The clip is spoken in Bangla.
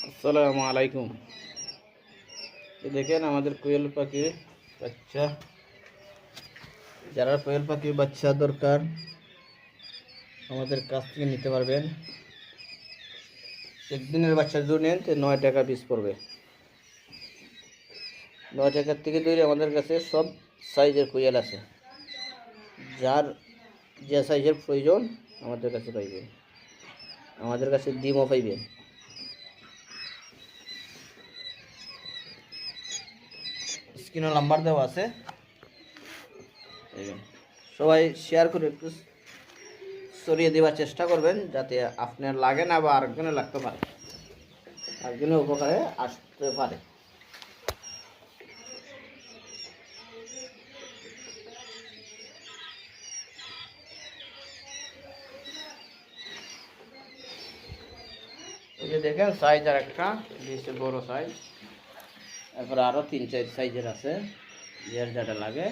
আসসালামু আলাইকুম। দেখেন আমাদের কোয়েল পাখির বাচ্চা। যারা কোয়েল পাখির বাচ্চা দরকার আমাদের কাছ থেকে নিতে পারবেন। একদিনের বাচ্চা যদি নেন তো 9 টাকা পিস পড়বে। 9 টাকার থেকে তৈরি আমাদের কাছে সব সাইজের কোয়েল আছে। যার যে সাইজের প্রয়োজন আমাদের কাছে পাইবেন। আমাদের কাছে ডিমও পাইবেন। স্ক্রিনে নাম্বার দেওয়া আছে, সবাই শেয়ার করে একটু ছড়িয়ে দেওয়ার চেষ্টা করবেন যাতে আপনার লাগে না বা আরেকজনের লাগতে পারে, আরেকজনের উপকারে আসতে পারে। এই যে দেখেন সাইজ আর একটা বেশি বড় সাইজ, তারপরে আরও 3-4 সাইজের আছে, যার যেটা লাগে।